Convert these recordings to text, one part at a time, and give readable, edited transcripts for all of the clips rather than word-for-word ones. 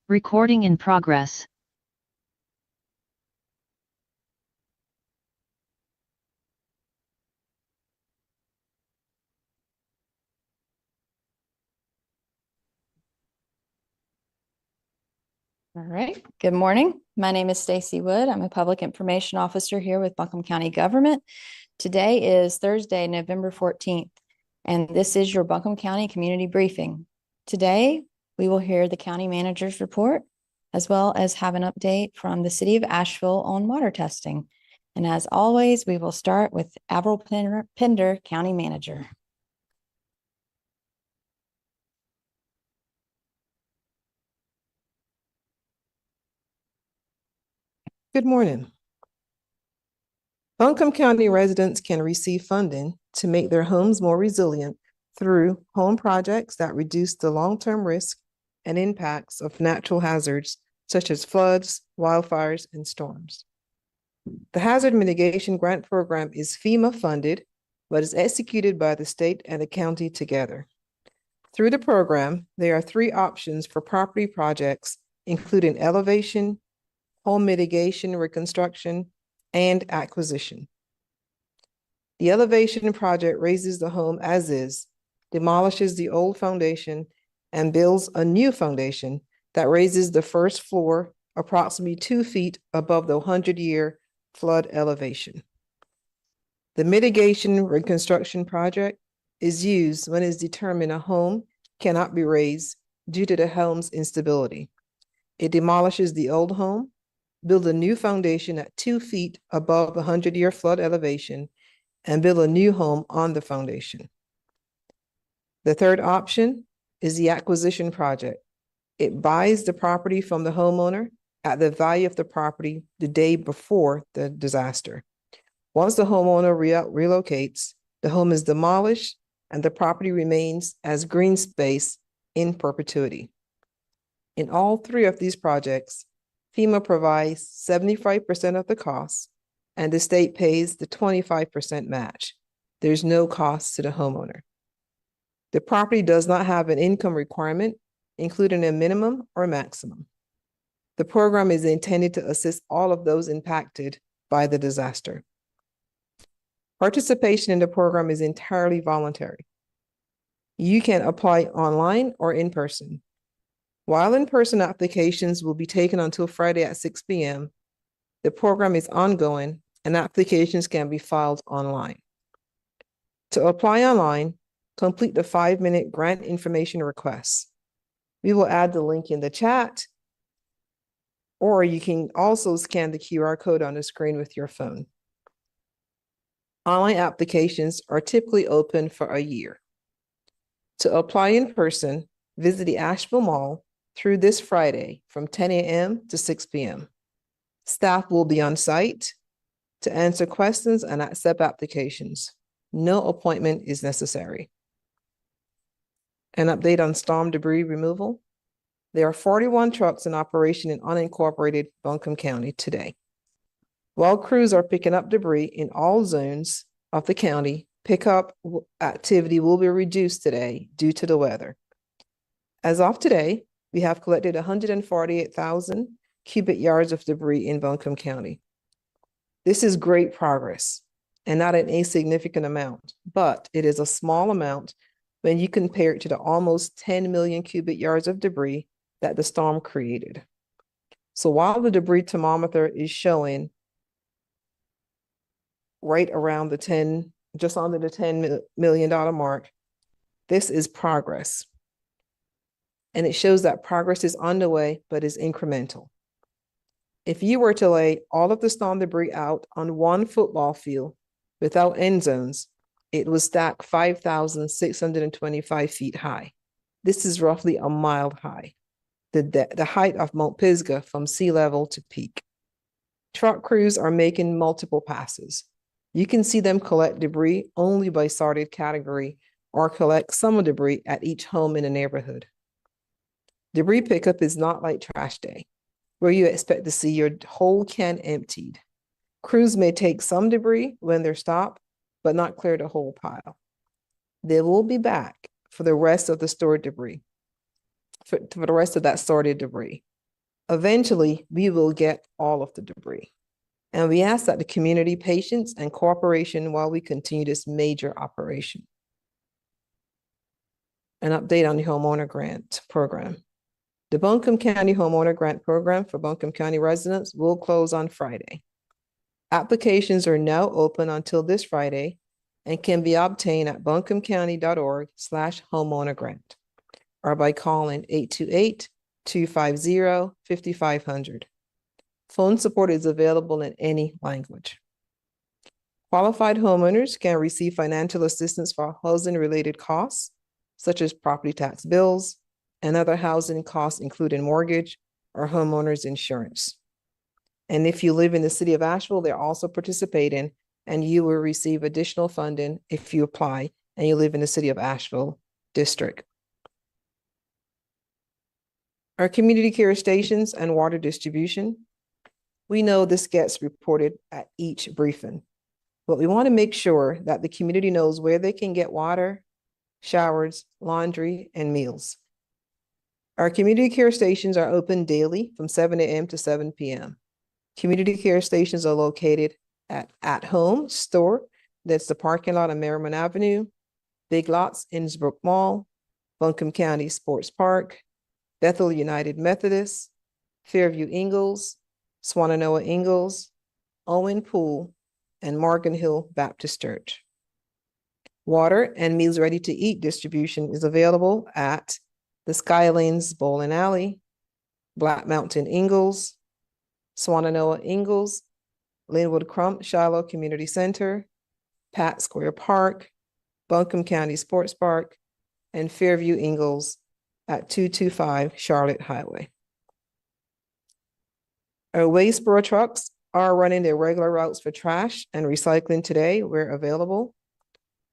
Recording in progress. All right. Good morning. My name is Stacy Wood. I'm a public information officer here with Buncombe County Government. Today is Thursday, November 14th, and this is your Buncombe County Community Briefing. Today, we will hear the county manager's report, as well as have an update from the city of Asheville on water testing. And as always, we will start with Avril Pender, County Manager. Good morning. Buncombe County residents can receive funding to make their homes more resilient through home projects that reduce the long-term risk and impacts of natural hazards such as floods, wildfires, and storms. The Hazard Mitigation Grant Program is FEMA funded, but is executed by the state and the county together. Through the program, there are 3 options for property projects, including elevation, home mitigation, reconstruction, and acquisition. The elevation project raises the home as is, demolishes the old foundation, and builds a new foundation that raises the first floor approximately 2 feet above the 100-year flood elevation. The mitigation reconstruction project is used when it is determined a home cannot be raised due to the home's instability. It demolishes the old home, build a new foundation at 2 feet above the 100-year flood elevation, and build a new home on the foundation. The third option is the acquisition project. It buys the property from the homeowner at the value of the property the day before the disaster. Once the homeowner relocates, the home is demolished and the property remains as green space in perpetuity. In all 3 of these projects, FEMA provides 75% of the costs, and the state pays the 25% match. There's no cost to the homeowner. The property does not have an income requirement, including a minimum or maximum. The program is intended to assist all of those impacted by the disaster. Participation in the program is entirely voluntary. You can apply online or in person. While in-person applications will be taken until Friday at 6 p.m., the program is ongoing and applications can be filed online. To apply online, complete the 5-minute grant information request. We will add the link in the chat, or you can also scan the QR code on the screen with your phone. Online applications are typically open for a year. To apply in person, visit the Asheville Mall through this Friday from 10 a.m. to 6 p.m. Staff will be on site to answer questions and accept applications. No appointment is necessary. An update on storm debris removal. There are 41 trucks in operation in unincorporated Buncombe County today. While crews are picking up debris in all zones of the county, pickup activity will be reduced today due to the weather. As of today, we have collected 148,000 cubic yards of debris in Buncombe County. This is great progress and not an insignificant amount, but it is a small amount when you compare it to the almost 10 million cubic yards of debris that the storm created. So while the debris thermometer is showing right around the just under the $10 million mark, this is progress. And it shows that progress is underway, but is incremental. If you were to lay all of the storm debris out on one football field without end zones, it would stack 5,625 feet high. This is roughly a mile high, the height of Mount Pisgah from sea level to peak. Truck crews are making multiple passes. You can see them collect debris only by sorted category or collect some of the debris at each home in the neighborhood. Debris pickup is not like trash day, where you expect to see your whole can emptied. Crews may take some debris when they're stopped, but not clear the whole pile. They will be back for the rest of the stored debris, for the rest of that sorted debris. Eventually, we will get all of the debris. And we ask that the community patience and cooperation while we continue this major operation. An update on the homeowner grant program. The Buncombe County Homeowner Grant Program for Buncombe County residents will close on Friday. Applications are now open until this Friday and can be obtained at buncombecounty.org/homeownergrant or by calling 828-250-5500. Phone support is available in any language. Qualified homeowners can receive financial assistance for housing-related costs, such as property tax bills and other housing costs, including mortgage or homeowners insurance. And if you live in the city of Asheville, they're also participating, and you will receive additional funding if you apply and you live in the city of Asheville district. Our community care stations and water distribution. We know this gets reported at each briefing, but we want to make sure that the community knows where they can get water, showers, laundry, and meals. Our community care stations are open daily from 7 a.m. to 7 p.m. Community care stations are located at Home Store, that's the parking lot on Merriman Avenue, Big Lots, Innsbrook Mall, Buncombe County Sports Park, Bethel United Methodist, Fairview Ingalls, Swananoa Ingalls, Owen Pool, and Morgan Hill Baptist Church. Water and meals ready to eat distribution is available at the Skylanes Bowling Alley, Black Mountain Ingalls, Swananoa Ingalls, Linwood Crump Shiloh Community Center, Pat Square Park, Buncombe County Sports Park, and Fairview Ingalls at 225 Charlotte Highway. Our waste borough trucks are running their regular routes for trash and recycling today where available.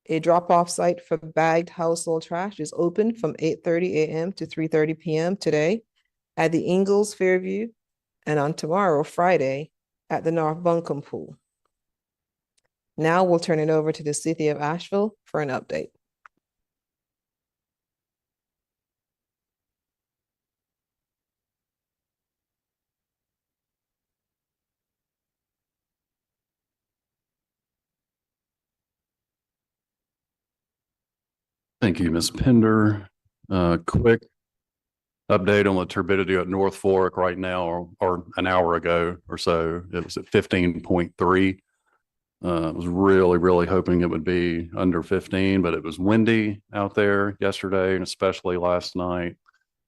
A drop-off site for bagged household trash is open from 8:30 a.m. to 3:30 p.m. today at the Ingalls Fairview, and on tomorrow, Friday, at the North Buncombe Pool. Now we'll turn it over to the city of Asheville for an update. Thank you, Ms. Pender. Quick update on the turbidity at North Fork right now, or an hour ago or so. It was at 15.3. I was really hoping it would be under 15, but it was windy out there yesterday and especially last night.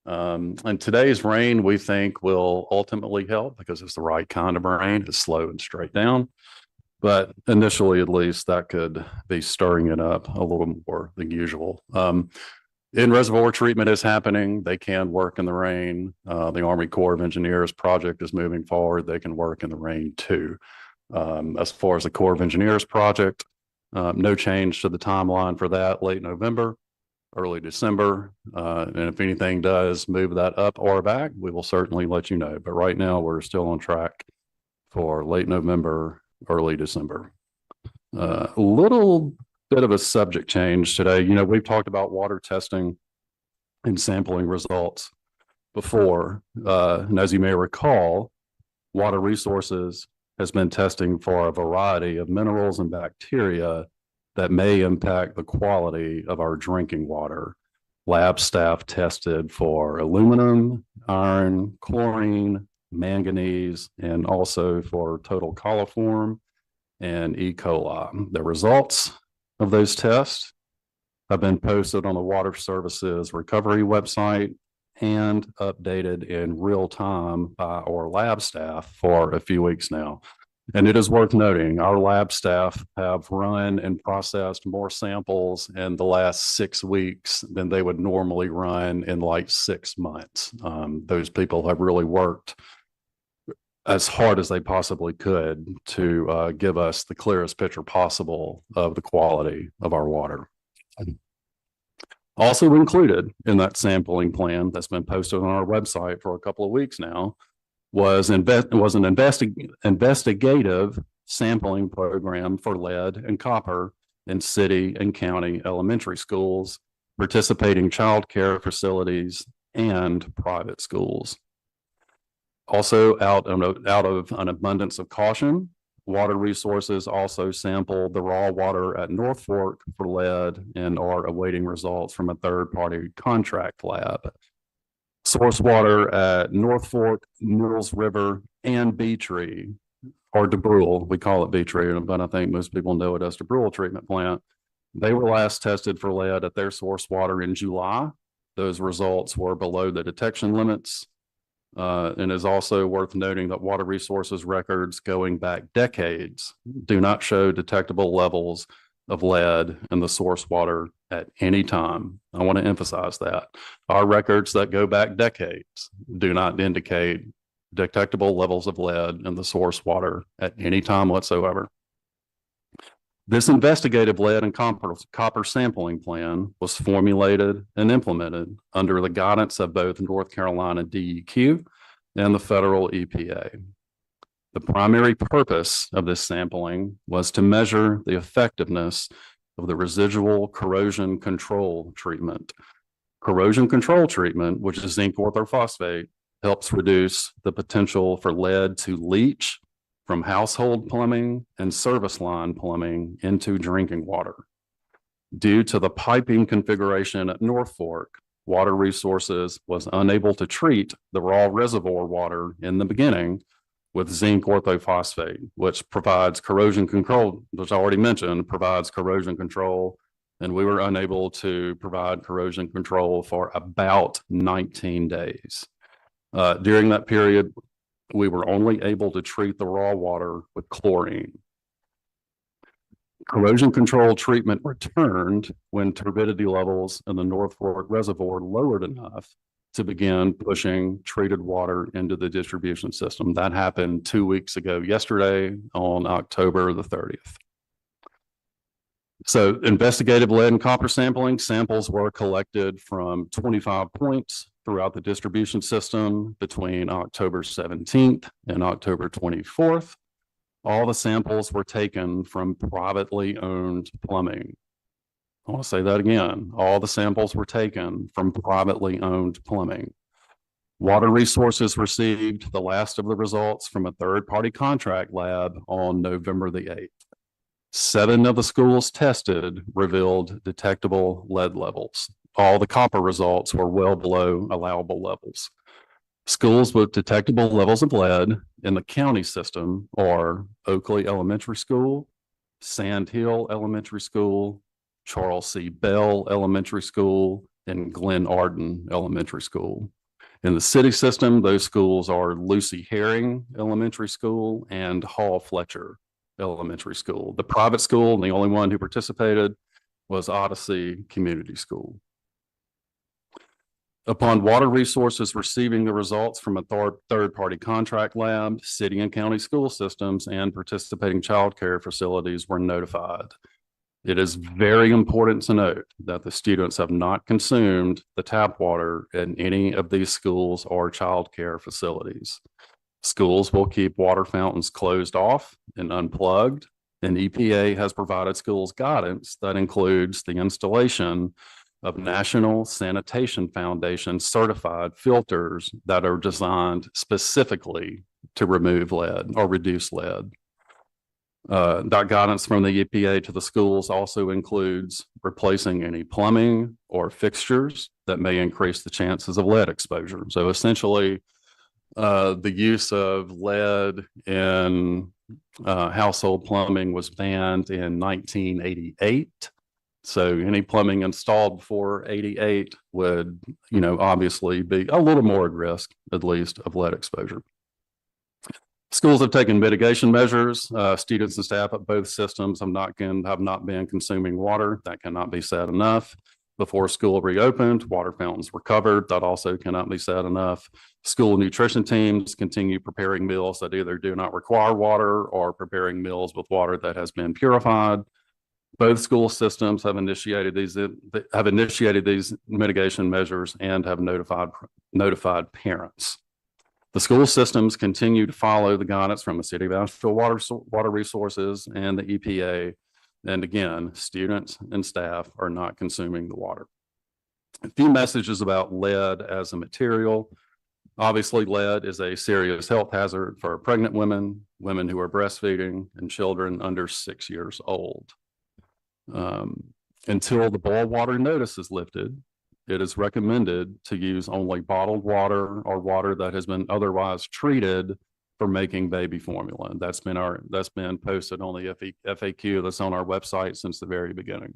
And today's rain, we think, will ultimately help because it's the right kind of rain. It's slow and straight down. But initially, at least, that could be stirring it up a little more than usual. In reservoir treatment is happening. They can work in the rain. The Army Corps of Engineers project is moving forward. They can work in the rain too. As far as the Corps of Engineers project, no change to the timeline for that. Late November, early December. And if anything does move that up or back, we will certainly let you know. But right now, we're still on track for late November, early December. A little bit of a subject change today. You know, we've talked about water testing and sampling results before. And as you may recall, Water Resources has been testing for a variety of minerals and bacteria that may impact the quality of our drinking water. Lab staff tested for aluminum, iron, chlorine, manganese, and also for total coliform and E. coli. The results of those tests have been posted on the Water Services Recovery website and updated in real time by our lab staff for a few weeks now. And it is worth noting, our lab staff have run and processed more samples in the last 6 weeks than they would normally run in like 6 months. Those people have really worked as hard as they possibly could to give us the clearest picture possible of the quality of our water. Also included in that sampling plan that's been posted on our website for a couple of weeks now was an investigative sampling program for lead and copper in city and county elementary schools, participating child care facilities, and private schools. Also, out of an abundance of caution, Water Resources also sampled the raw water at North Fork for lead and are awaiting results from a third-party contract lab. Source water at North Fork, Mills River, and Bee Tree, or DeBrule, we call it Bee Tree, but I think most people know it as DeBrule Treatment Plant. They were last tested for lead at their source water in July. Those results were below the detection limits. And is also worth noting that Water Resources records going back decades do not show detectable levels of lead in the source water at any time. I want to emphasize that. Our records that go back decades do not indicate detectable levels of lead in the source water at any time whatsoever. This investigative lead and copper sampling plan was formulated and implemented under the guidance of both North Carolina DEQ and the federal EPA. The primary purpose of this sampling was to measure the effectiveness of the residual corrosion control treatment. Corrosion control treatment, which is zinc orthophosphate, helps reduce the potential for lead to leach from household plumbing and service line plumbing into drinking water. Due to the piping configuration at North Fork, Water Resources was unable to treat the raw reservoir water in the beginning with zinc orthophosphate, which provides corrosion control, which I already mentioned, provides corrosion control, and we were unable to provide corrosion control for about 19 days. During that period, we were only able to treat the raw water with chlorine. Corrosion control treatment returned when turbidity levels in the North Fork Reservoir lowered enough to begin pushing treated water into the distribution system. That happened 2 weeks ago yesterday on October the 30th. So investigative lead and copper sampling samples were collected from 25 points throughout the distribution system between October 17th and October 24th. All the samples were taken from privately owned plumbing. I want to say that again. All the samples were taken from privately owned plumbing. Water Resources received the last of the results from a third-party contract lab on November the 8th. 7 of the schools tested revealed detectable lead levels. All the copper results were well below allowable levels. Schools with detectable levels of lead in the county system are Oakley Elementary School, Sand Hill Elementary School, Charles C. Bell Elementary School, and Glen Arden Elementary School. In the city system, those schools are Lucy Herring Elementary School and Hall Fletcher Elementary School. The private school, the only one who participated, was Odyssey Community School. Upon Water Resources receiving the results from a third-party contract lab, city and county school systems and participating child care facilities were notified. It is very important to note that the students have not consumed the tap water in any of these schools or child care facilities. Schools will keep water fountains closed off and unplugged, and EPA has provided schools guidance that includes the installation of National Sanitation Foundation certified filters that are designed specifically to remove lead or reduce lead. That guidance from the EPA to the schools also includes replacing any plumbing or fixtures that may increase the chances of lead exposure. So essentially, the use of lead in household plumbing was banned in 1988. So any plumbing installed before 88 would, obviously be a little more at risk, at least, of lead exposure. Schools have taken mitigation measures. Students and staff at both systems have not been consuming water. That cannot be said enough. Before school reopened, water fountains were covered. That also cannot be said enough. School nutrition teams continue preparing meals that either do not require water or preparing meals with water that has been purified. Both school systems have initiated these mitigation measures and have notified parents. The school systems continue to follow the guidance from the City of Asheville Water Resources and the EPA. And again, students and staff are not consuming the water. A few messages about lead as a material. Obviously, lead is a serious health hazard for pregnant women, women who are breastfeeding, and children under 6 years old. Until the boil water notice is lifted, it is recommended to use only bottled water or water that has been otherwise treated for making baby formula. And that's been posted on the FAQ that's on our website since the very beginning.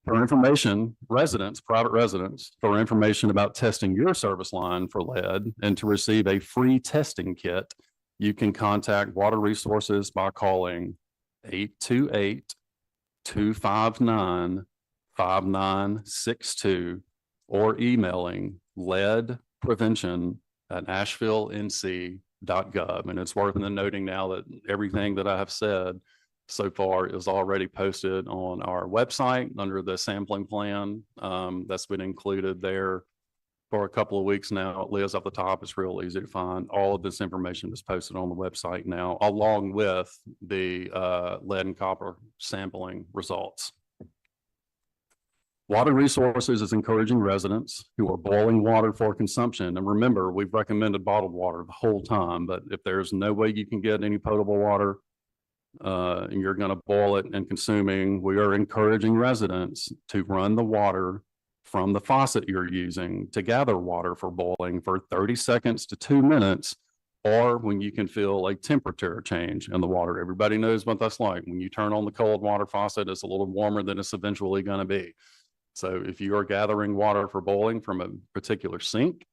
For information, private residents, for information about testing your service line for lead and to receive a free testing kit, you can contact Water Resources by calling 828-259-5962 or emailing leadprevention@asheville.nc.gov. And it's worth noting now that everything that I have said so far is already posted on our website under the sampling plan. That's been included there for a couple of weeks now. It lives up the top. It's real easy to find. All of this information is posted on the website now, along with the lead and copper sampling results. Water Resources is encouraging residents who are boiling water for consumption. And remember, we've recommended bottled water the whole time, but if there's no way you can get any potable water, and you're going to boil it and consuming, we are encouraging residents to run the water from the faucet you're using to gather water for boiling for 30 seconds to 2 minutes, or when you can feel a temperature change in the water. Everybody knows what that's like. When you turn on the cold water faucet, it's a little warmer than it's eventually going to be. So if you are gathering water for boiling from a particular sink,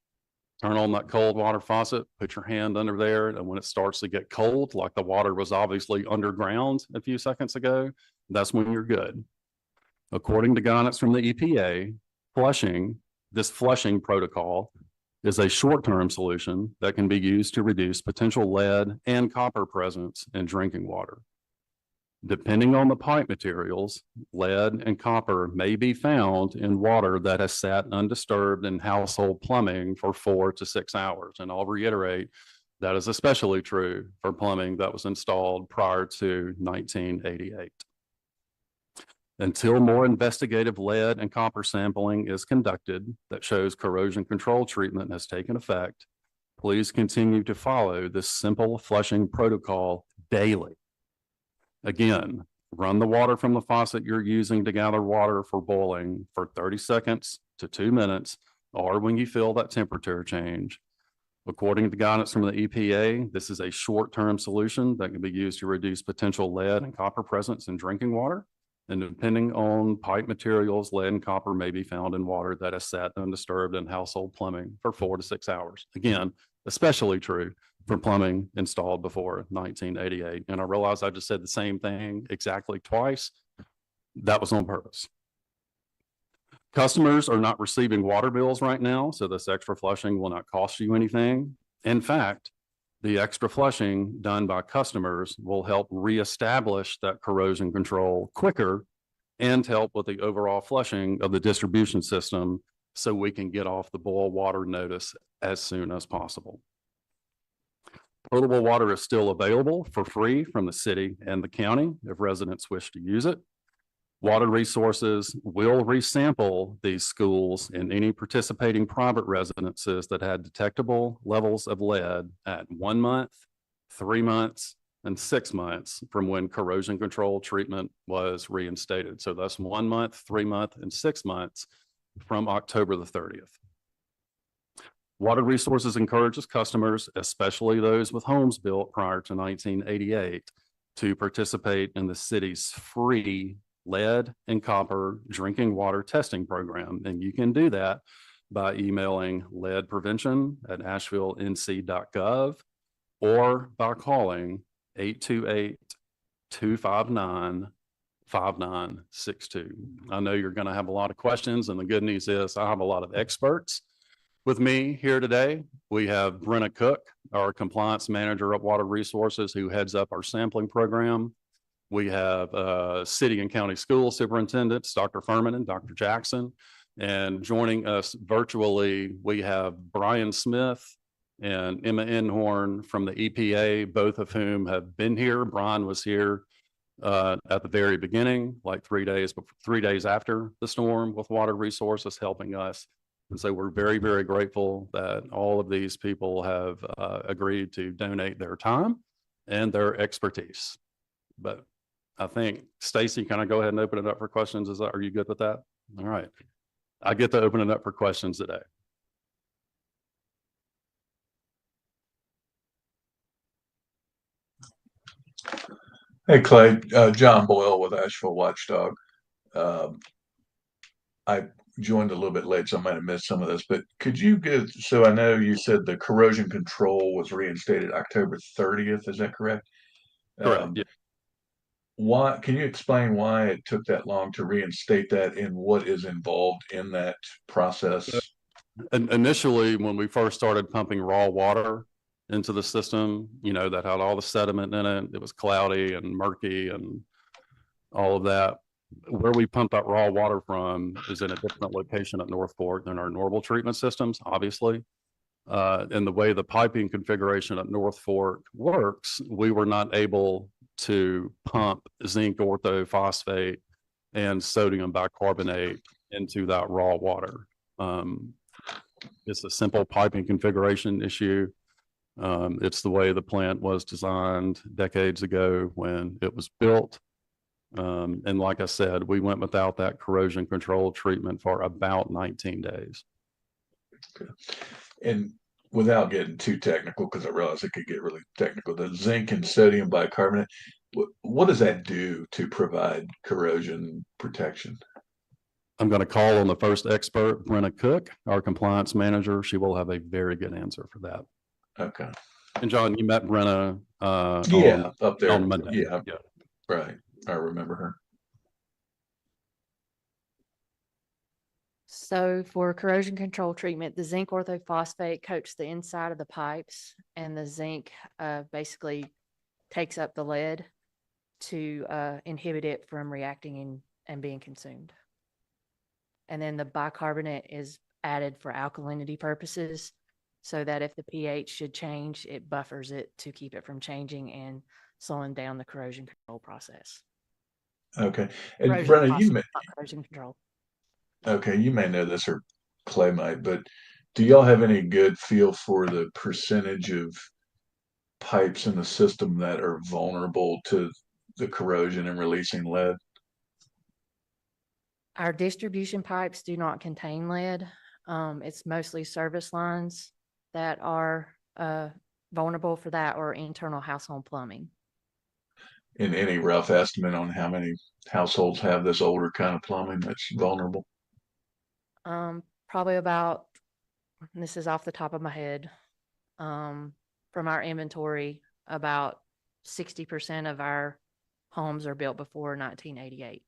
turn on that cold water faucet, put your hand under there, and when it starts to get cold, like the water was obviously underground a few seconds ago, that's when you're good. According to guidance from the EPA, this flushing protocol is a short-term solution that can be used to reduce potential lead and copper presence in drinking water. Depending on the pipe materials, lead and copper may be found in water that has sat undisturbed in household plumbing for 4 to 6 hours. And I'll reiterate, that is especially true for plumbing that was installed prior to 1988. Until more investigative lead and copper sampling is conducted that shows corrosion control treatment has taken effect, please continue to follow this simple flushing protocol daily. Again, run the water from the faucet you're using to gather water for boiling for 30 seconds to 2 minutes, or when you feel that temperature change. According to guidance from the EPA, this is a short-term solution that can be used to reduce potential lead and copper presence in drinking water. And depending on pipe materials, lead and copper may be found in water that has sat undisturbed in household plumbing for 4 to 6 hours. Again, especially true for plumbing installed before 1988. And I realize I just said the same thing exactly twice. That was on purpose. Customers are not receiving water bills right now, so this extra flushing will not cost you anything. In fact, the extra flushing done by customers will help reestablish that corrosion control quicker and help with the overall flushing of the distribution system so we can get off the boil water notice as soon as possible. Potable water is still available for free from the city and the county if residents wish to use it. Water Resources will resample these schools and any participating private residences that had detectable levels of lead at 1 month, 3 months, and 6 months from when corrosion control treatment was reinstated. So that's 1 month, 3 month, and 6 months from October the 30th. Water Resources encourages customers, especially those with homes built prior to 1988, to participate in the city's free lead and copper drinking water testing program. And you can do that by emailing leadprevention@asheville.nc.gov or by calling 828-259-5962. I know you're going to have a lot of questions, and the good news is I have a lot of experts with me here today. We have Brenna Cook, our compliance manager at Water Resources, who heads up our sampling program. We have city and county school superintendents, Dr. Furman and Dr. Jackson. And joining us virtually, we have Brian Smith and Emma Inhorn from the EPA, both of whom have been here. Brian was here at the very beginning, like 3 days after the storm with Water Resources, helping us And so we're very, very grateful that all of these people have agreed to donate their time and their expertise. But I think, Stacy, can I go ahead and open it up for questions? Are you good with that? All right. I get to open it up for questions today. Hey, Clay, John Boyle with Asheville Watchdog. I joined a little bit late, so I might have missed some of this, but could you so I know you said the corrosion control was reinstated October 30th, is that correct? Correct. Yeah. Why, can you explain why it took that long to reinstate that and what is involved in that process? Initially, when we first started pumping raw water into the system, that had all the sediment in it. It was cloudy and murky and all of that. Where we pump that raw water from is in a different location at North Fork than our normal treatment systems, obviously. And the way the piping configuration at North Fork works, we were not able to pump zinc orthophosphate and sodium bicarbonate into that raw water. It's a simple piping configuration issue. It's the way the plant was designed decades ago when it was built. And like I said, we went without that corrosion control treatment for about 19 days. Okay. And without getting too technical, because I realize it could get really technical, the zinc and sodium bicarbonate, what does that do to provide corrosion protection? I'm going to call on the first expert, Brenna Cook, our compliance manager. She will have a very good answer for that. Okay. And John, you met Brenna up there on Monday. Yeah. Right. I remember her. So for corrosion control treatment, the zinc orthophosphate coats the inside of the pipes, and the zinc basically takes up the lead to inhibit it from reacting and being consumed. And then the bicarbonate is added for alkalinity purposes, so that if the pH should change, it buffers it to keep it from changing and slowing down the corrosion control process. Okay. And Corrosion Brenna, process, not corrosion control. okay, you may know this or Clay might, but do y'all have any good feel for the percentage of pipes in the system that are vulnerable to the corrosion and releasing lead? Our distribution pipes do not contain lead. It's mostly service lines that are vulnerable for that, or internal household plumbing. In any rough estimate on how many households have this older kind of plumbing that's vulnerable? Probably about, this is off the top of my head, from our inventory, about 60% of our homes are built before 1988.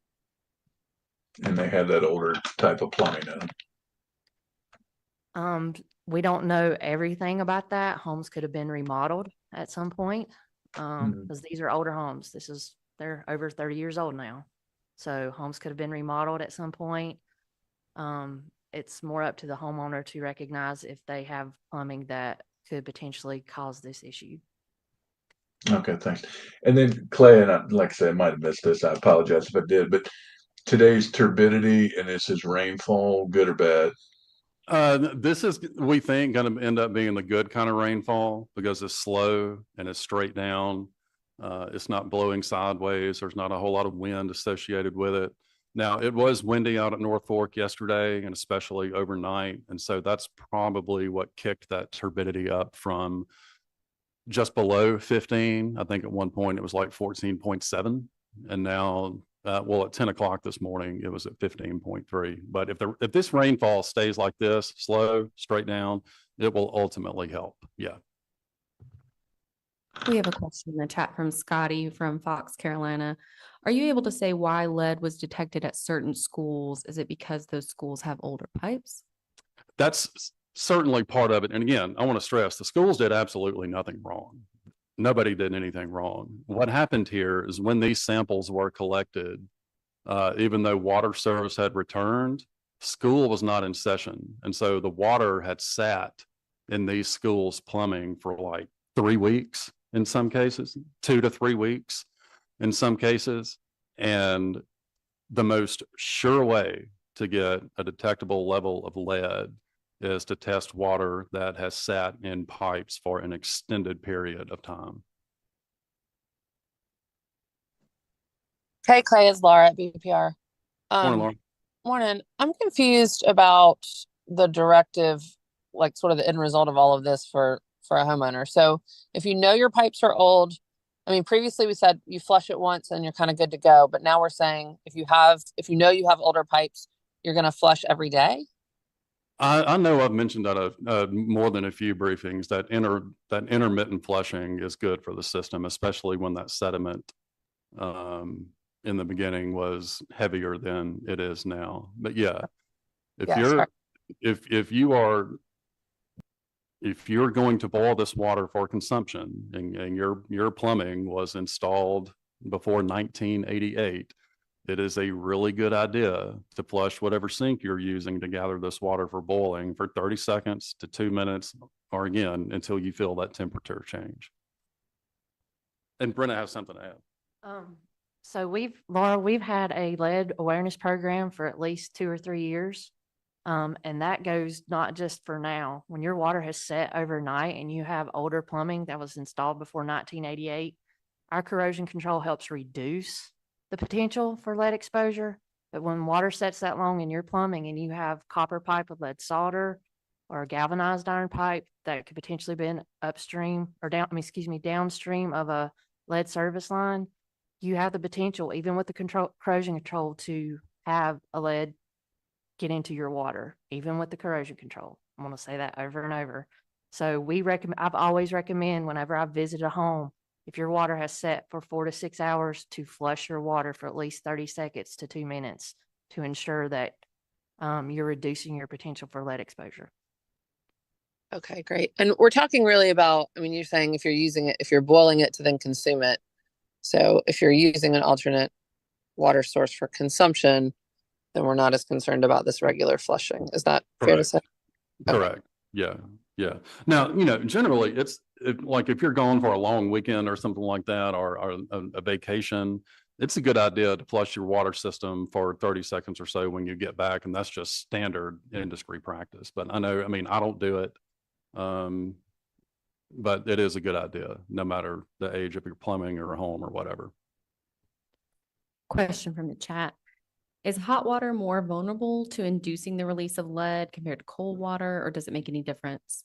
And they have that older type of plumbing in them. We don't know everything about that. Homes could have been remodeled at some point, because these are older homes. They're over 30 years old now. So homes could have been remodeled at some point. It's more up to the homeowner to recognize if they have plumbing that could potentially cause this issue. Okay, thanks. And then Clay, and like I said, I might have missed this. I apologize if I did, but today's turbidity and this is rainfall, good or bad? This is, we think, going to end up being the good kind of rainfall because it's slow and it's straight down. It's not blowing sideways. There's not a whole lot of wind associated with it. Now, it was windy out at North Fork yesterday and especially overnight. And so that's probably what kicked that turbidity up from just below 15. I think at one point it was like 14.7. And now, at 10 o'clock this morning, it was at 15.3. But if this rainfall stays like this, slow, straight down, it will ultimately help. Yeah. We have a question in the chat from Scotty from Fox, Carolina. Are you able to say why lead was detected at certain schools? Is it because those schools have older pipes? That's certainly part of it. And again, I want to stress the schools did absolutely nothing wrong. Nobody did anything wrong. What happened here is when these samples were collected, even though water service had returned, school was not in session. And so the water had sat in these schools' plumbing for like 3 weeks in some cases, 2 to 3 weeks in some cases. And the most sure way to get a detectable level of lead is to test water that has sat in pipes for an extended period of time. Hey, Clay, it's Laura at BPR. Morning, Lauren. Morning. I'm confused about the directive, like sort of the end result of all of this for a homeowner. So if you know your pipes are old, I mean, previously we said you flush it once and you're kind of good to go. But now we're saying if you know you have older pipes, you're going to flush every day. I know I've mentioned that more than a few briefings that intermittent flushing is good for the system, especially when that sediment in the beginning was heavier than it is now. But yeah, if you're going to boil this water for consumption and your plumbing was installed before 1988, it is a really good idea to flush whatever sink you're using to gather this water for boiling for 30 seconds to 2 minutes, or again, until you feel that temperature change. And Brenna has something to add. So Laura, we've had a lead awareness program for at least 2 or 3 years. And that goes not just for now. When your water has set overnight and you have older plumbing that was installed before 1988, our corrosion control helps reduce the potential for lead exposure. But when water sets that long in your plumbing and you have copper pipe with lead solder or a galvanized iron pipe that could potentially be upstream or downstream of a lead service line, you have the potential, even with the corrosion control, to have a lead get into your water, even with the corrosion control. I'm going to say that over and over. So I've always recommend whenever I visit a home, if your water has set for 4 to 6 hours, to flush your water for at least 30 seconds to 2 minutes to ensure that you're reducing your potential for lead exposure. Okay, great. And we're talking really about, I mean, you're saying if you're boiling it to then consume it. So if you're using an alternate water source for consumption, then we're not as concerned about this regular flushing. Is that fair to say? Correct. Okay. Yeah. Now, generally like if you're gone for a long weekend or something like that, or a vacation, it's a good idea to flush your water system for 30 seconds or so when you get back. And that's just standard industry practice. But I don't do it. But it is a good idea, no matter the age of your plumbing or home or whatever. Question from the chat. Is hot water more vulnerable to inducing the release of lead compared to cold water, or does it make any difference?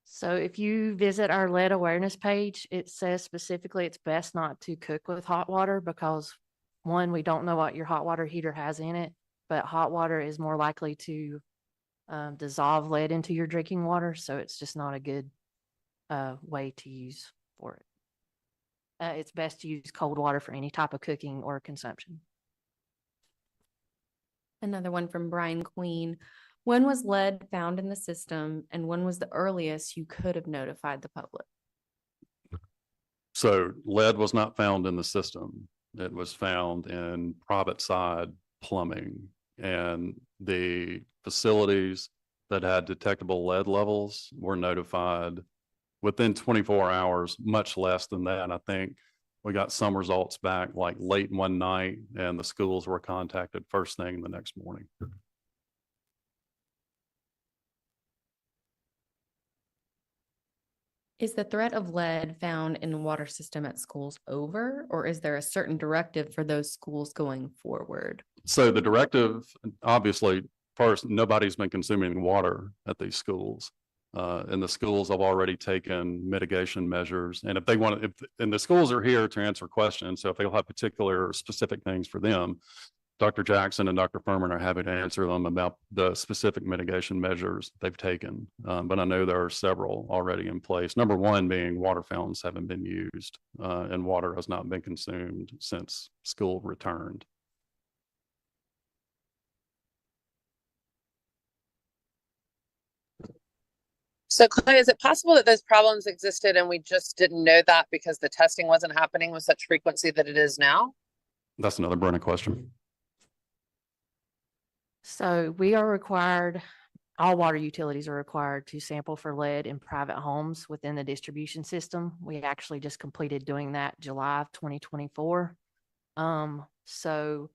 So if you visit our lead awareness page, it says specifically it's best not to cook with hot water because, one, we don't know what your hot water heater has in it, but hot water is more likely to dissolve lead into your drinking water. So it's just not a good way to use for it. It's best to use cold water for any type of cooking or consumption. Another one from Brian Queen. When was lead found in the system, and when was the earliest you could have notified the public? So lead was not found in the system. It was found in private side plumbing, and the facilities that had detectable lead levels were notified within 24 hours, much less than that. I think we got some results back like late one night, and the schools were contacted first thing the next morning. Is the threat of lead found in the water system at schools over, or is there a certain directive for those schools going forward? So the directive, obviously, first, nobody's been consuming water at these schools. And the schools have already taken mitigation measures. And if they want to, and the schools are here to answer questions. So if they'll have particular specific things for them, Dr. Jackson and Dr. Furman are happy to answer them about the specific mitigation measures they've taken. But I know there are several already in place. Number one being water fountains haven't been used and water has not been consumed since school returned. So Clay, is it possible that those problems existed and we just didn't know that because the testing wasn't happening with such frequency that it is now? That's another Brenna question. So we are required, all water utilities are required to sample for lead in private homes within the distribution system. We actually just completed doing that July of 2024. So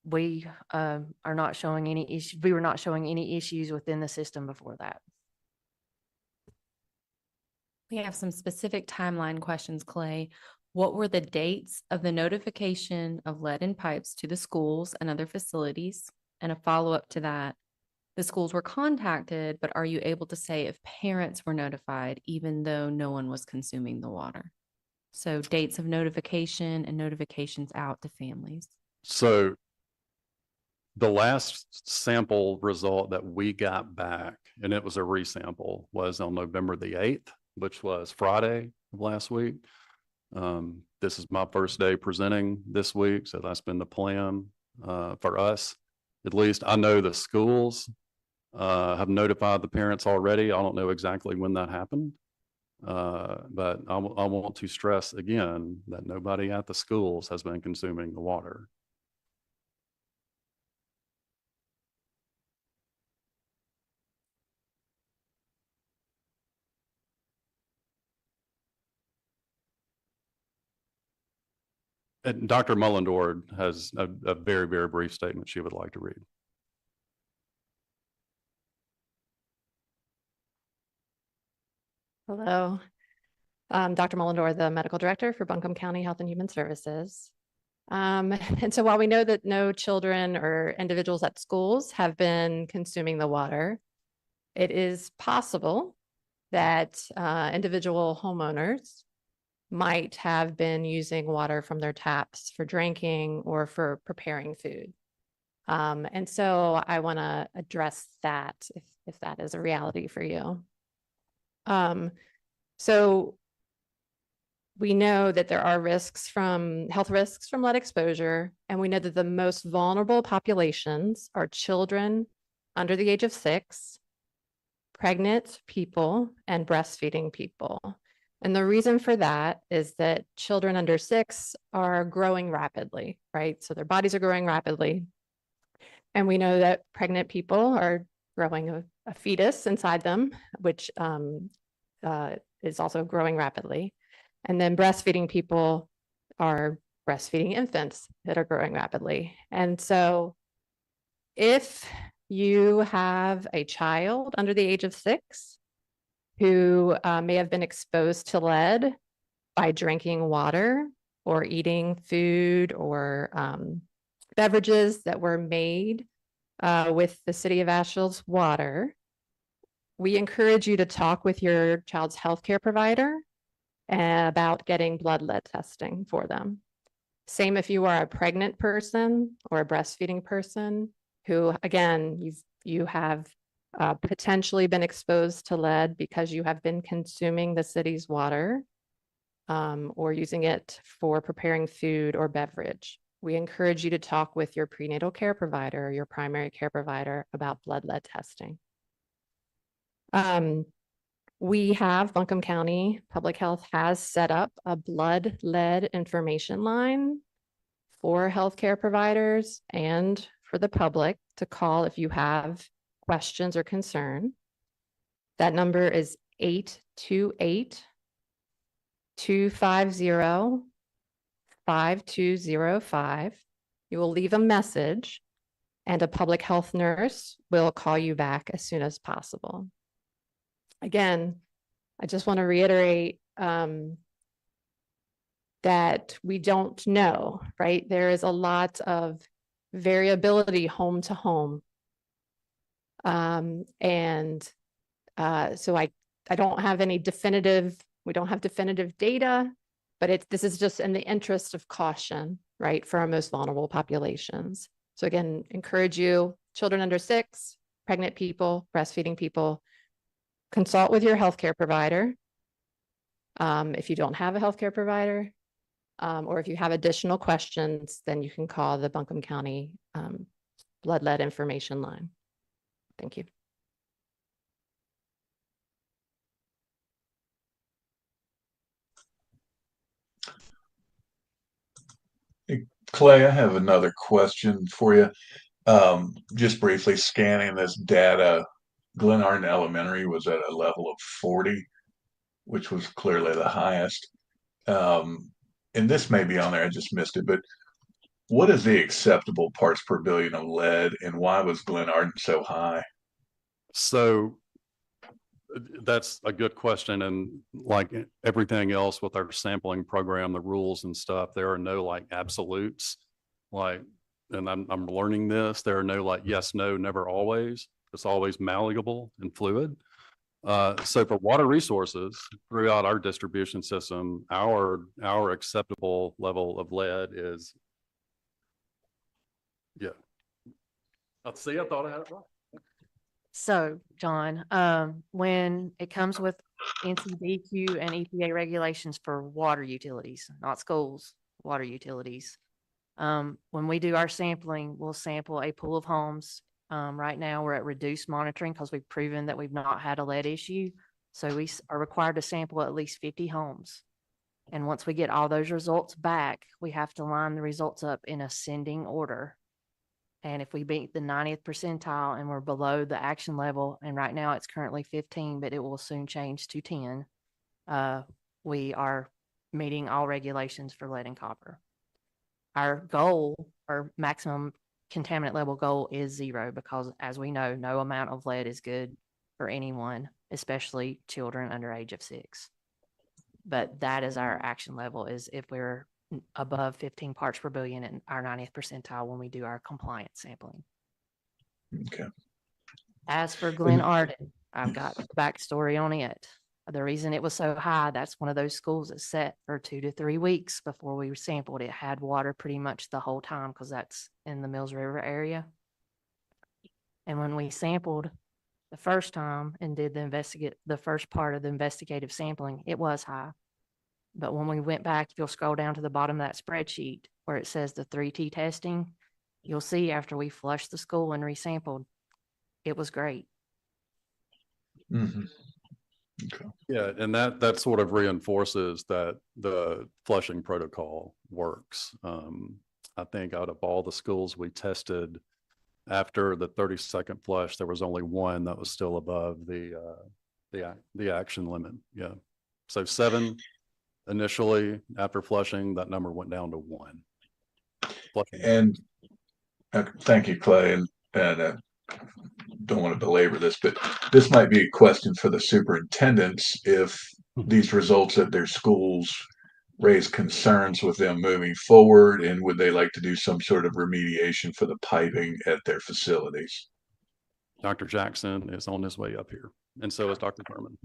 we are not showing any issues. We were not showing any issues within the system before that. We have some specific timeline questions, Clay. What were the dates of the notification of lead in pipes to the schools and other facilities? And a follow-up to that, the schools were contacted, but are you able to say if parents were notified, even though no one was consuming the water? So dates of notification and notifications out to families. So the last sample result that we got back, and it was a resample, was on November the 8th, which was Friday of last week. This is my first day presenting this week, so that's been the plan for us. At least I know the schools have notified the parents already. I don't know exactly when that happened, but I want to stress again that nobody at the schools has been consuming the water. And Dr. Mullendorf has a very, very brief statement she would like to read. Hello, I'm Dr. Mullendorf, the Medical Director for Buncombe County Health and Human Services. And so while we know that no children or individuals at schools have been consuming the water, it is possible that individual homeowners might have been using water from their taps for drinking or for preparing food. And so I want to address that if that is a reality for you. So we know that there are health risks from lead exposure, and we know that the most vulnerable populations are children under the age of 6, pregnant people, and breastfeeding people. And the reason for that is that children under 6 are growing rapidly, right? So their bodies are growing rapidly. And we know that pregnant people are growing a fetus inside them, which is also growing rapidly. And then breastfeeding people are breastfeeding infants that are growing rapidly. And so if you have a child under the age of 6 who may have been exposed to lead by drinking water or eating food or beverages that were made with the City of Asheville's water, we encourage you to talk with your child's healthcare provider about getting blood lead testing for them. Same if you are a pregnant person or a breastfeeding person who, again, you have potentially been exposed to lead because you have been consuming the city's water or using it for preparing food or beverage. We encourage you to talk with your prenatal care provider or your primary care provider about blood lead testing. Buncombe County Public Health has set up a blood lead information line for healthcare providers and for the public to call if you have questions or concern. That number is 828-250-5205. You will leave a message and a public health nurse will call you back as soon as possible. Again, I just want to reiterate that we don't know, right? There is a lot of variability home to home. So I don't have any we don't have definitive data, but this is just in the interest of caution, right? For our most vulnerable populations. So again, encourage you, children under 6, pregnant people, breastfeeding people, consult with your healthcare provider. If you don't have a healthcare provider, or if you have additional questions, then you can call the Buncombe County blood lead information line. Thank you. Hey, Clay, I have another question for you. Just briefly scanning this data, Glen Arden Elementary was at a level of 40, which was clearly the highest. And this may be on there, I just missed it, but what is the acceptable parts per billion of lead, and why was Glen Arden so high? So that's a good question. And like everything else with our sampling program, the rules and stuff, there are no like absolutes. Like, and I'm learning this. There are no like yes, no, never, always. It's always malleable and fluid. So for water resources throughout our distribution system, our acceptable level of lead is, yeah. Let's see, I thought I had it right. So, John, when it comes with NCDQ and EPA regulations for water utilities, not schools, water utilities, when we do our sampling, we'll sample a pool of homes. Right now, we're at reduced monitoring because we've proven that we've not had a lead issue. So we are required to sample at least 50 homes. And once we get all those results back, we have to line the results up in ascending order. And if we beat the 90th percentile and we're below the action level, and right now it's currently 15, but it will soon change to 10, we are meeting all regulations for lead and copper. Our goal, or maximum contaminant level goal, is 0 because, as we know, no amount of lead is good for anyone, especially children under age of 6. But that is our action level, is if we're above 15 parts per billion in our 90th percentile when we do our compliance sampling. Okay. As for Glen Arden, I've got the backstory on it. The reason it was so high, that's one of those schools that set for 2 to 3 weeks before we sampled. It had water pretty much the whole time because that's in the Mills River area. And when we sampled the first time and did the first part of the investigative sampling, it was high. But when we went back, if you'll scroll down to the bottom of that spreadsheet where it says the 3T testing, you'll see after we flushed the school and resampled, it was great. Mm-hmm. Okay. Yeah, and that sort of reinforces that the flushing protocol works. I think out of all the schools we tested, after the 30-second flush, there was only one that was still above the action limit. Yeah, so 7 initially. After flushing, that number went down to 1. And thank you, Clay. And don't want to belabor this, but this might be a question for the superintendents. If these results at their schools raise concerns with them moving forward, and would they like to do some sort of remediation for the piping at their facilities? Dr. Jackson is on his way up here, and so is Dr. Thurman.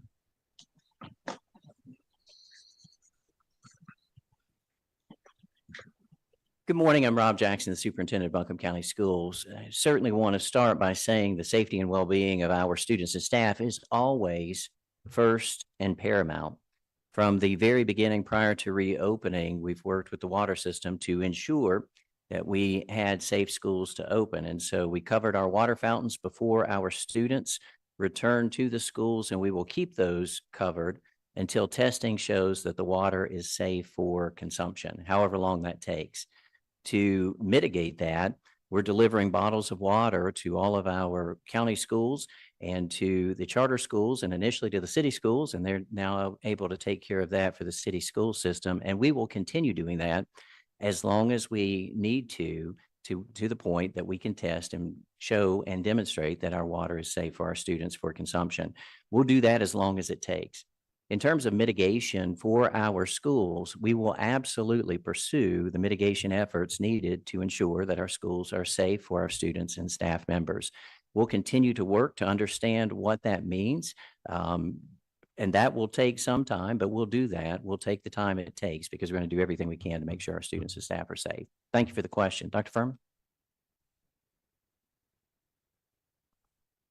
Good morning. I'm Rob Jackson, the superintendent of Buncombe County Schools. I certainly want to start by saying the safety and well-being of our students and staff is always first and paramount. From the very beginning, prior to reopening, we've worked with the water system to ensure that we had safe schools to open. And so we covered our water fountains before our students returned to the schools, and we will keep those covered until testing shows that the water is safe for consumption, however long that takes. To mitigate that, we're delivering bottles of water to all of our county schools and to the charter schools and initially to the city schools, and they're now able to take care of that for the city school system. And we will continue doing that as long as we need to the point that we can test and show and demonstrate that our water is safe for our students for consumption. We'll do that as long as it takes. In terms of mitigation for our schools, we will absolutely pursue the mitigation efforts needed to ensure that our schools are safe for our students and staff members. We'll continue to work to understand what that means, and that will take some time, but we'll do that. We'll take the time it takes because we're going to do everything we can to make sure our students and staff are safe. Thank you for the question. Dr. Furman?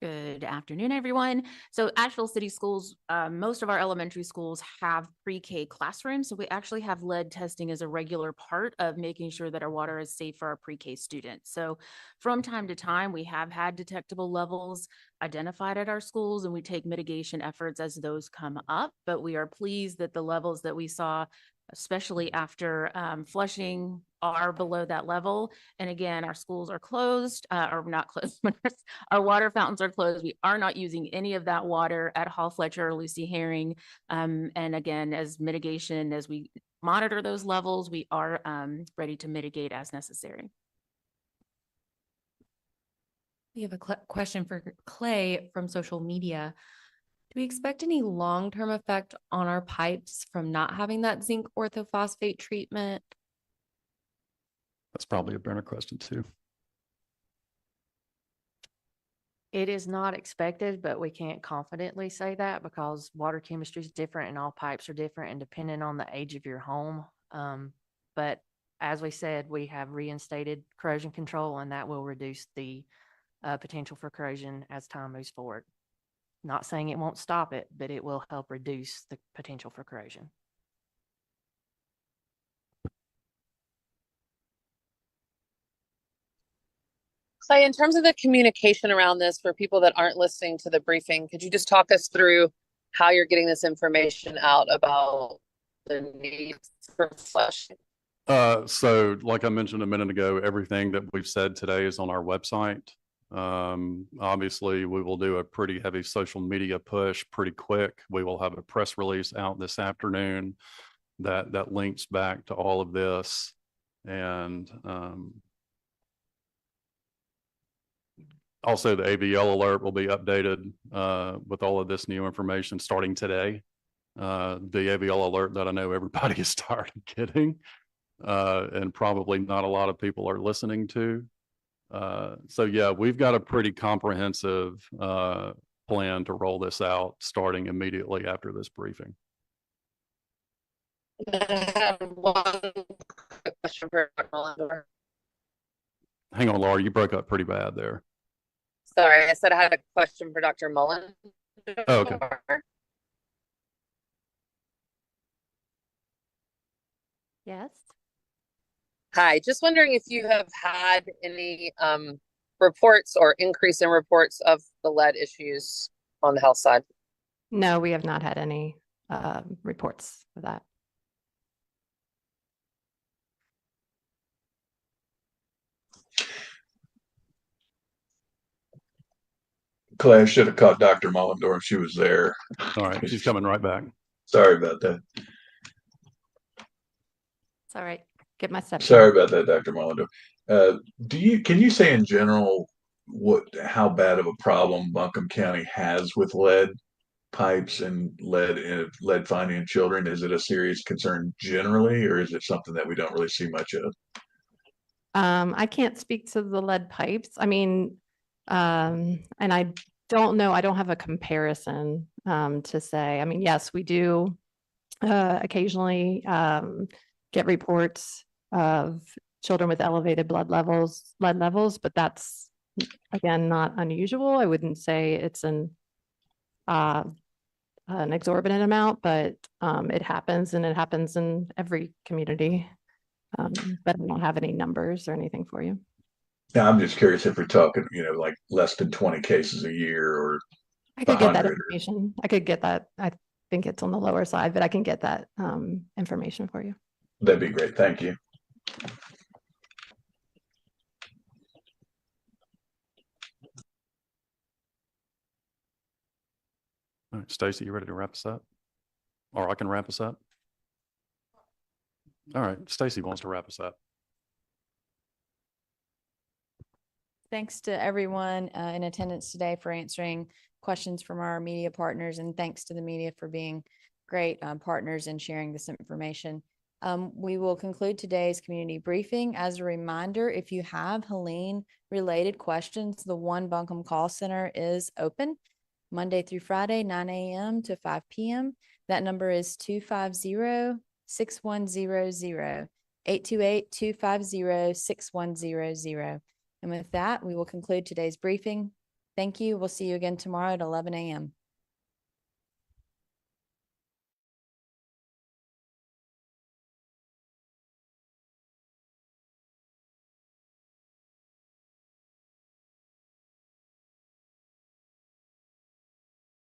Good afternoon, everyone. So Asheville City Schools, most of our elementary schools have pre-K classrooms. So we actually have lead testing as a regular part of making sure that our water is safe for our pre-K students. So from time to time, we have had detectable levels identified at our schools, and we take mitigation efforts as those come up. But we are pleased that the levels that we saw, especially after flushing, are below that level. And again, our schools are closed, or not closed, but our water fountains are closed. We are not using any of that water at Hall Fletcher or Lucy Herring. And again, as mitigation, as we monitor those levels, we are ready to mitigate as necessary. We have a question for Clay from social media. Do we expect any long-term effect on our pipes from not having that zinc orthophosphate treatment? That's probably a better question too. It is not expected, but we can't confidently say that because water chemistry is different and all pipes are different and depending on the age of your home. But as we said, we have reinstated corrosion control and that will reduce the potential for corrosion as time moves forward. Not saying it won't stop it, but it will help reduce the potential for corrosion. Clay, in terms of the communication around this for people that aren't listening to the briefing, could you just talk us through how you're getting this information out about the needs for flushing? So like I mentioned a minute ago, everything that we've said today is on our website. Obviously we will do a pretty heavy social media push pretty quick. We will have a press release out this afternoon that links back to all of this. And also the AVL alert will be updated with all of this new information starting today. The AVL alert that I know everybody is tired of getting. And probably not a lot of people are listening to. So yeah, we've got a pretty comprehensive plan to roll this out starting immediately after this briefing. I have one quick question for Dr. Mullender. Hang on, Laura, you broke up pretty bad there. Sorry, I said I had a question for Dr. Mullender. Oh, okay. Yes. Hi, just wondering if you have had any reports or increase in reports of the lead issues on the health side? No, we have not had any reports of that. Clay, I should have caught Dr. Mullendorf if she was there. All right, she's coming right back. Sorry about that. It's all right. Get my steps. Sorry about that, Dr. Mullendorf. Can you say in general how bad of a problem Buncombe County has with lead pipes and lead finding in children? Is it a serious concern generally, or is it something that we don't really see much of? I can't speak to the lead pipes. I mean, and I don't know, I don't have a comparison to say. I mean, yes, we do occasionally get reports of children with elevated lead levels, but that's again not unusual. I wouldn't say it's an exorbitant amount, but it happens, and it happens in every community. But I don't have any numbers or anything for you. Now, I'm just curious if we're talking, like less than 20 cases a year, or I could get that 100 information. I could get that. I think it's on the lower side, but I can get that information for you. That'd be great. Thank you. All right, Stacy, you ready to wrap us up? Or I can wrap us up? All right, Stacy wants to wrap us up. Thanks to everyone in attendance today for answering questions from our media partners, and thanks to the media for being great partners in sharing this information. We will conclude today's community briefing. As a reminder, if you have Helene related questions, the One Buncombe call center is open Monday through Friday, 9 a.m. to 5 p.m. That number is 250-6100, 828-250-6100. And with that, we will conclude today's briefing. Thank you. We'll see you again tomorrow at 11 a.m.